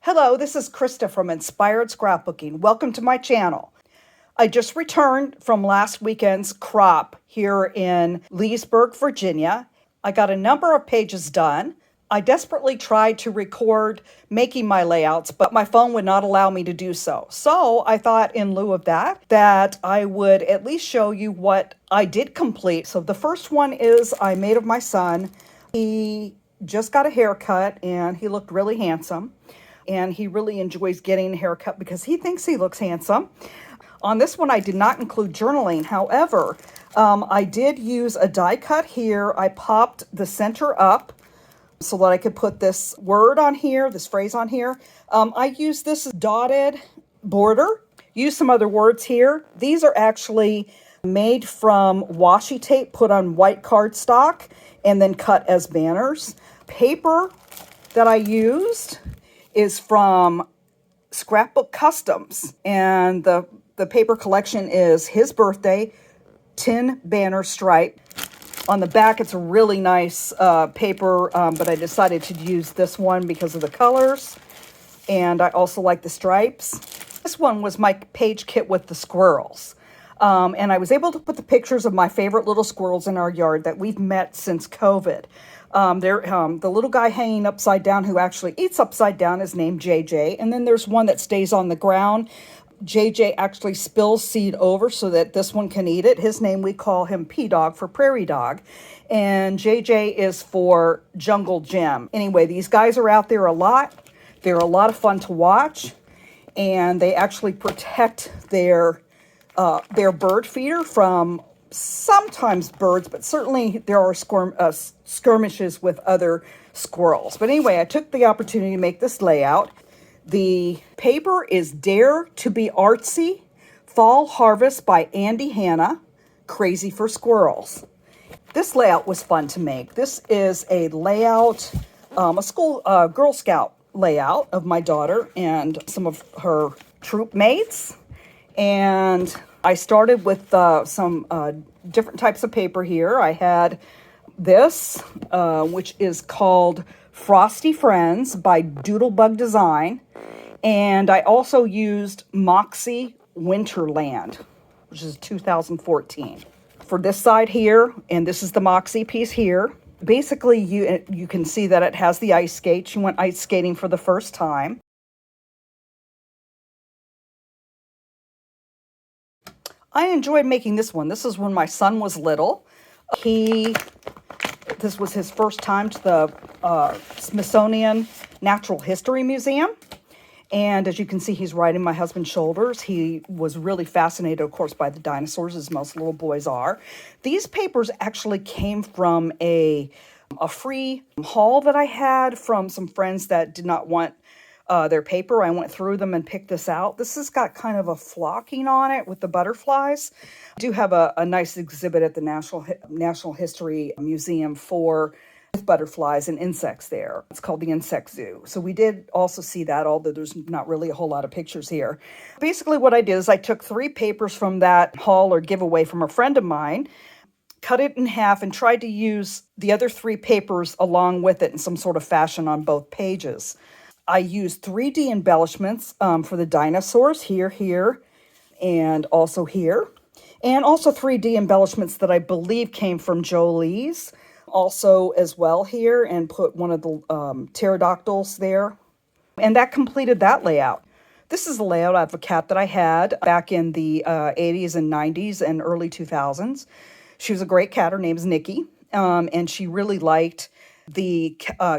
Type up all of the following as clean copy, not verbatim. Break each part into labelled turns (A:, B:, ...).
A: Hello, this is Krista from Inspired Scrapbooking. Welcome to my channel. I just returned from last weekend's crop here in Leesburg, Virginia. I got a number of pages done. I desperately tried to record making my layouts, but my phone would not allow me to do so. So I thought in lieu of that I would at least show you what I did complete. So the first one is I made of my son. He just got a haircut and he looked really handsome. And he really enjoys getting a haircut because he thinks he looks handsome. On this one, I did not include journaling. However, I did use a die cut here. I popped the center up so that I could put this word on here, this phrase on here. I used this dotted border. Used some other words here. These are actually made from washi tape put on white cardstock and then cut as banners. Paper that I used is from Scrapbook Customs, and the paper collection is his birthday, tin banner stripe. On the back, it's a really nice paper, but I decided to use this one because of the colors, and I also like the stripes. This one was my page kit with the squirrels, and I was able to put the pictures of my favorite little squirrels in our yard that we've met since COVID. The little guy hanging upside down who actually eats upside down is named JJ. And then there's one that stays on the ground. JJ actually spills seed over so that this one can eat it. His name, we call him P-Dog for Prairie Dog. And JJ is for Jungle Jim. Anyway, these guys are out there a lot. They're a lot of fun to watch. And they actually protect their bird feeder from sometimes birds, but certainly there are skirmishes with other squirrels. But anyway, I took the opportunity to make this layout. The paper is Dare to be Artsy, Fall Harvest by Andy Hanna, Crazy for Squirrels. This layout was fun to make. This is a layout, a school Girl Scout layout of my daughter and some of her troop mates. And I started with some different types of paper here. I had this, which is called Frosty Friends by Doodlebug Design. And I also used Moxie Winterland, which is 2014. For this side here, and this is the Moxie piece here. Basically, you can see that it has the ice skates. She went ice skating for the first time. I enjoyed making this one. This is when my son was little. This was his first time to the Smithsonian Natural History Museum. And as you can see, he's riding my husband's shoulders. He was really fascinated, of course, by the dinosaurs, as most little boys are. These papers actually came from a free haul that I had from some friends that did not want their paper. I went through them and picked this out. This has got kind of a flocking on it with the butterflies. I do have a nice exhibit at the National History Museum with butterflies and insects there. It's called the Insect Zoo. So we did also see that, although there's not really a whole lot of pictures here. Basically what I did is I took 3 papers from that haul or giveaway from a friend of mine, cut it in half, and tried to use the other 3 papers along with it in some sort of fashion on both pages. I used 3D embellishments for the dinosaurs here, and also here. And also 3D embellishments that I believe came from Jolie's. Also as well here, and put one of the pterodactyls there. And that completed that layout. This is a layout of a cat that I had back in the 80s and 90s and early 2000s. She was a great cat. Her name's Nikki. And she really liked the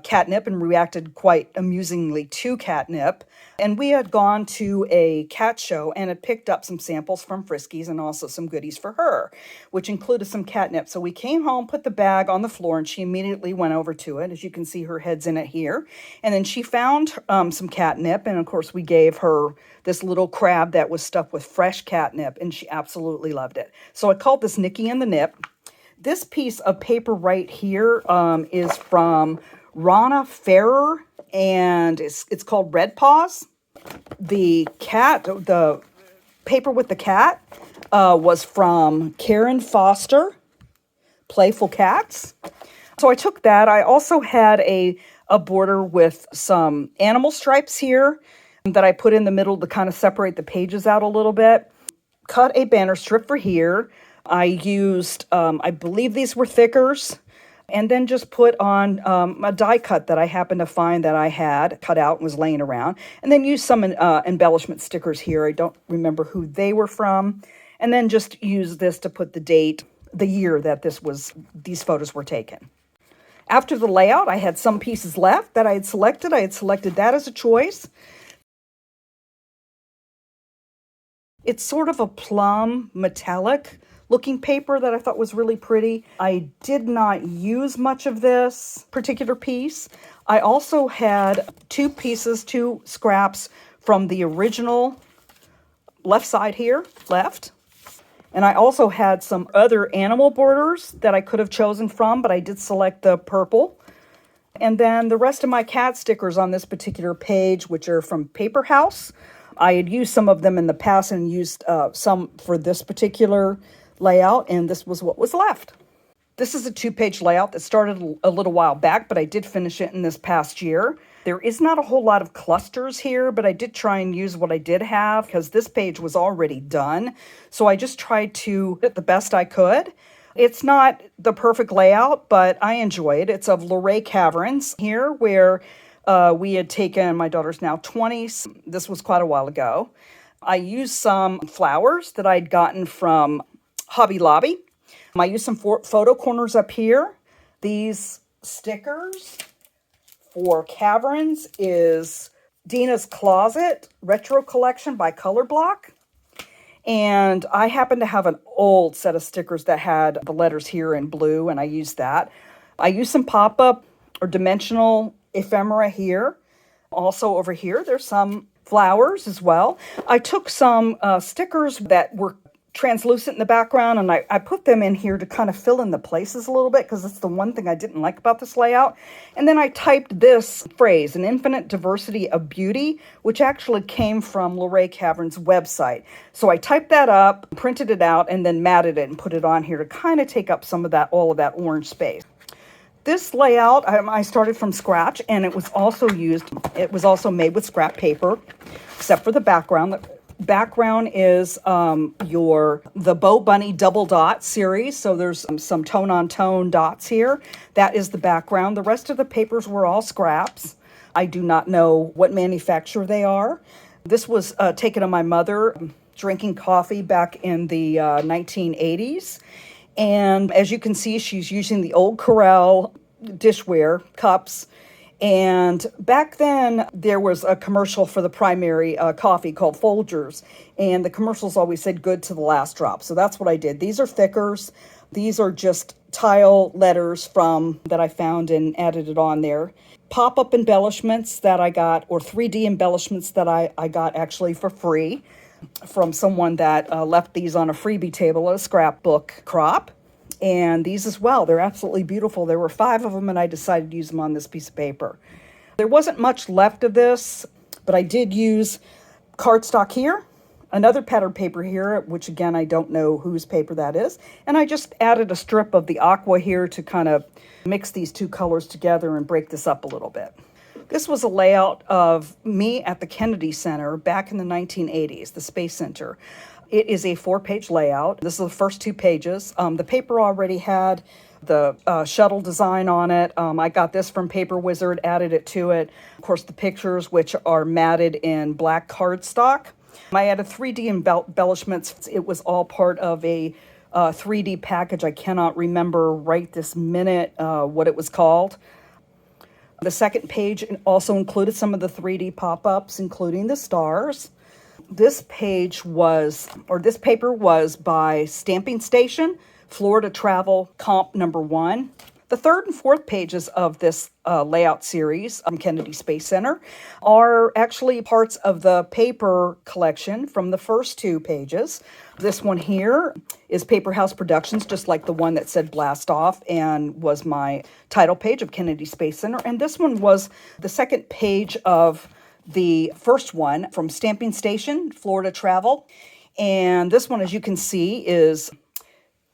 A: catnip and reacted quite amusingly to catnip. And we had gone to a cat show and had picked up some samples from Friskies and also some goodies for her, which included some catnip. So we came home, put the bag on the floor, and she immediately went over to it. As you can see, her head's in it here. And then she found some catnip, and of course we gave her this little crab that was stuffed with fresh catnip, and she absolutely loved it. So I called this Nikki and the Nip. This piece of paper right here is from Rana Ferrer, and it's called Red Paws. The paper with the cat was from Karen Foster, Playful Cats. So I took that. I also had a a border with some animal stripes here that I put in the middle to kind of separate the pages out a little bit. Cut a banner strip for here. I used, I believe these were thickers, and then just put on a die cut that I happened to find that I had cut out and was laying around, and then used some embellishment stickers here. I don't remember who they were from, and then just use this to put the date, the year that these photos were taken. After the layout, I had some pieces left that I had selected. I had selected that as a choice. It's sort of a plum metallic looking paper that I thought was really pretty. I did not use much of this particular piece. I also had two scraps from the original left side here, left. And I also had some other animal borders that I could have chosen from, but I did select the purple. And then the rest of my cat stickers on this particular page, which are from Paper House. I had used some of them in the past and used some for this particular layout, and this was what was left. This is a 2-page layout that started a little while back, but I did finish it in this past year. There is not a whole lot of clusters here, but I did try and use what I did have because this page was already done. So I just tried to do it the best I could. It's not the perfect layout, but I enjoy it. It's of Luray Caverns here, where we had taken, my daughter's now 20. This was quite a while ago. I used some flowers that I'd gotten from Hobby Lobby. I used some photo corners up here. These stickers for Caverns is Dina's Closet Retro Collection by Color Block. And I happen to have an old set of stickers that had the letters here in blue, and I used that. I used some pop-up or dimensional ephemera here. Also over here, there's some flowers as well. I took some stickers that were translucent in the background, and I put them in here to kind of fill in the places a little bit because that's the one thing I didn't like about this layout. And then I typed this phrase, an infinite diversity of beauty, which actually came from Luray Caverns' website. So I typed that up, printed it out, and then matted it and put it on here to kind of take up some of that, all of that orange space. This layout, I started from scratch, and it was also made with scrap paper, except for the background. The background is the Bow Bunny Double Dot series, so there's some tone-on-tone dots here. That is the background. The rest of the papers were all scraps. I do not know what manufacturer they are. This was taken of my mother drinking coffee back in the 1980s. And as you can see, she's using the old Corel dishware cups. And back then, there was a commercial for the primary coffee called Folgers. And the commercials always said good to the last drop. So that's what I did. These are thickers. These are just tile letters that I found and added it on there. Pop-up embellishments that I got, or 3D embellishments that I got actually for free from someone that left these on a freebie table at a scrapbook crop. And these as well, they're absolutely beautiful. There were 5 of them, and I decided to use them on this piece of paper. There wasn't much left of this, but I did use cardstock here, another patterned paper here, which again, I don't know whose paper that is. And I just added a strip of the aqua here to kind of mix these two colors together and break this up a little bit. This was a layout of me at the Kennedy Center back in the 1980s, the Space Center. It is a 4-page layout. This is the first 2 pages. The paper already had the shuttle design on it. I got this from Paper Wizard, added it to it. Of course, the pictures, which are matted in black cardstock. I added 3D embellishments. It was all part of a 3D package. I cannot remember right this minute what it was called. The second page also included some of the 3D pop-ups, including the stars. This paper was by Stamping Station, Florida Travel Comp number 1. The third and fourth pages of this layout series, Kennedy Space Center, are actually parts of the paper collection from the first 2 pages. This one here is Paper House Productions, just like the one that said Blast Off and was my title page of Kennedy Space Center. And this one was the second page of the first one from Stamping Station, Florida Travel. And this one, as you can see, is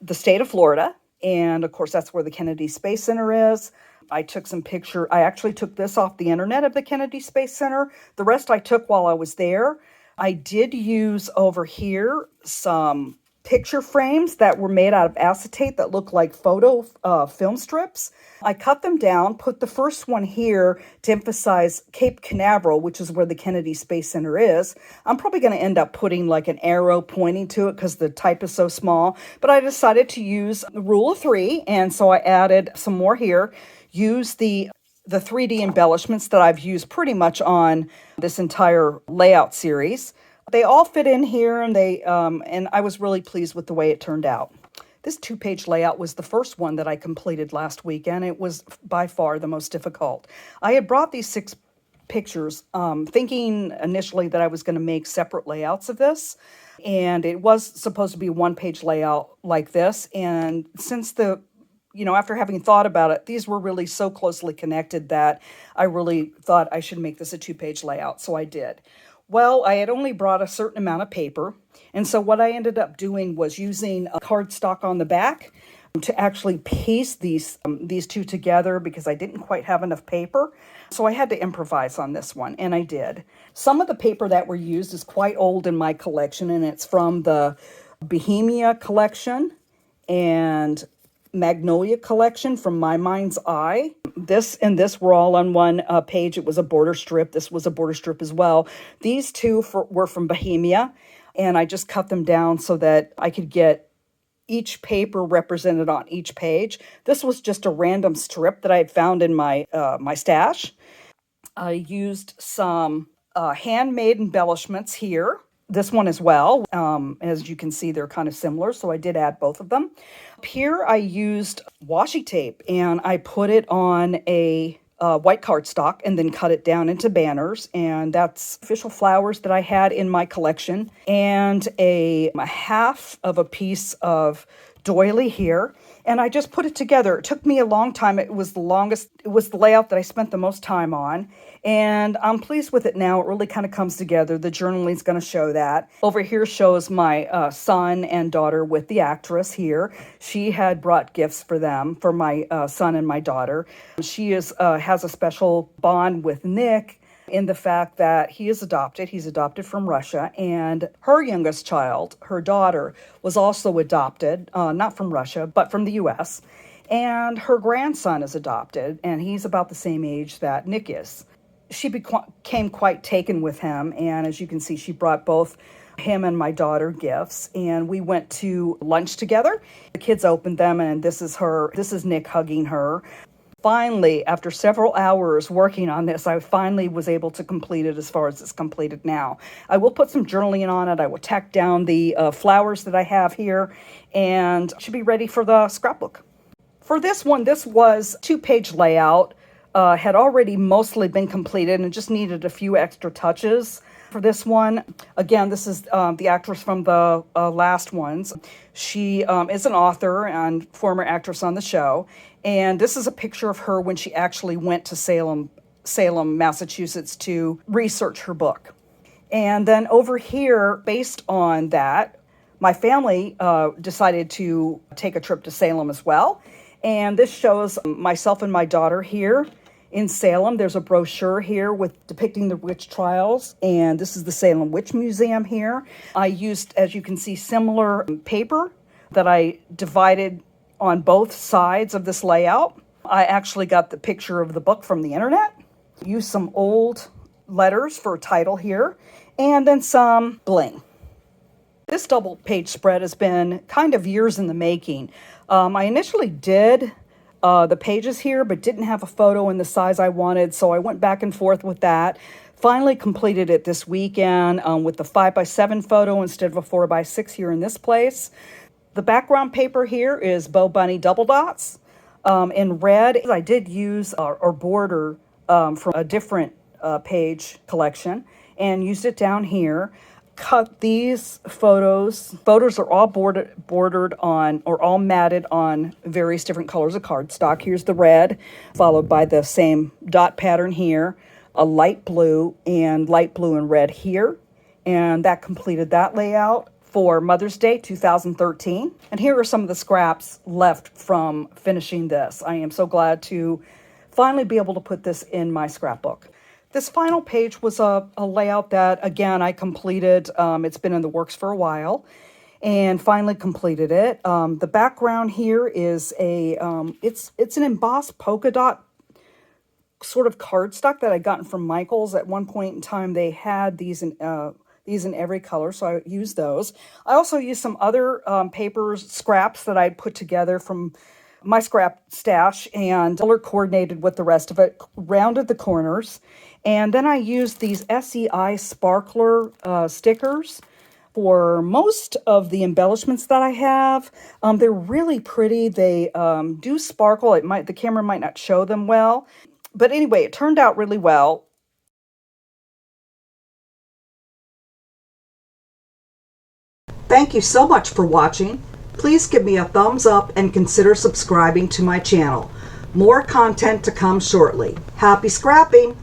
A: the state of Florida. And of course, that's where the Kennedy Space Center is. I took some picture. I actually took this off the internet of the Kennedy Space Center. The rest I took while I was there. I did use over here some picture frames that were made out of acetate that look like photo film strips. I cut them down, put the first one here to emphasize Cape Canaveral, which is where the Kennedy Space Center is. I'm probably going to end up putting like an arrow pointing to it because the type is so small, but I decided to use the rule of three, and so I added some more here. Use the 3D embellishments that I've used pretty much on this entire layout series. They all fit in here, and and I was really pleased with the way it turned out. This 2-page layout was the first one that I completed last weekend. It was by far the most difficult. I had brought these 6 pictures, thinking initially that I was going to make separate layouts of this, and it was supposed to be a 1-page layout like this. And since after having thought about it, these were really so closely connected that I really thought I should make this a 2-page layout, so I did. Well, I had only brought a certain amount of paper, and so what I ended up doing was using a cardstock on the back to actually paste these two together because I didn't quite have enough paper. So I had to improvise on this one, and I did. Some of the paper that were used is quite old in my collection, and it's from the Bohemia collection and Magnolia collection from My Mind's Eye. This and this were all on one page. It was a border strip. This was a border strip as well. These two were from Bohemia, and I just cut them down so that I could get each paper represented on each page. This was just a random strip that I had found in my stash. I used some handmade embellishments here. This one as well. As you can see, they're kind of similar, so I did add both of them. Here I used washi tape, and I put it on a white cardstock and then cut it down into banners, and that's official flowers that I had in my collection, and a half of a piece of doily here, and I just put it together. It took me a long time. It was the layout that I spent the most time on, and I'm pleased with it now. It really kind of comes together. The journaling is going to show that. Over here shows my son and daughter with the actress here. She had brought gifts for them, for my son and my daughter. She has a special bond with Nick in the fact that he is adopted. He's adopted from Russia, and her youngest child, her daughter, was also adopted, not from Russia, but from the U.S., and her grandson is adopted, and he's about the same age that Nick is. She became quite taken with him, and as you can see, she brought both him and my daughter gifts, and we went to lunch together. The kids opened them, and this is Nick hugging her. Finally, after several hours working on this, I finally was able to complete it as far as it's completed now. I will put some journaling on it. I will tack down the flowers that I have here, and it should be ready for the scrapbook. For this one, this was 2-page layout, had already mostly been completed and just needed a few extra touches. For this one, again, this is the actress from the last ones. She is an author and former actress on the show. And this is a picture of her when she actually went to Salem, Massachusetts to research her book. And then over here, based on that, my family decided to take a trip to Salem as well. And this shows myself and my daughter here in Salem. There's a brochure here depicting the witch trials, and this is the Salem Witch Museum here. I used, as you can see, similar paper that I divided on both sides of this layout. I actually got the picture of the book from the internet, used some old letters for a title here, and then some bling. This double-page spread has been kind of years in the making. I initially did the pages here, but didn't have a photo in the size I wanted, so I went back and forth with that. Finally completed it this weekend with the 5x7 photo instead of a 4x6 here in this place. The background paper here is Bow Bunny double dots. In red, I did use or border from a different page collection and used it down here. Cut these photos. Photos are all bordered on, or all matted on various different colors of cardstock. Here's the red, followed by the same dot pattern here, a light blue and red here. And that completed that layout for Mother's Day 2013. And here are some of the scraps left from finishing this. I am so glad to finally be able to put this in my scrapbook. This final page was a layout that, again, I completed. It's been in the works for a while and finally completed it. The background here is it's an embossed polka dot sort of cardstock that I gotten from Michael's. At one point in time, they had these in every color, so I used those. I also used some other papers, scraps that I put together from my scrap stash and color coordinated with the rest of it, rounded the corners. And then I used these SEI sparkler stickers for most of the embellishments that I have. They're really pretty. They do sparkle. The camera might not show them well. But anyway, it turned out really well. Thank you so much for watching. Please give me a thumbs up and consider subscribing to my channel. More content to come shortly. Happy scrapping!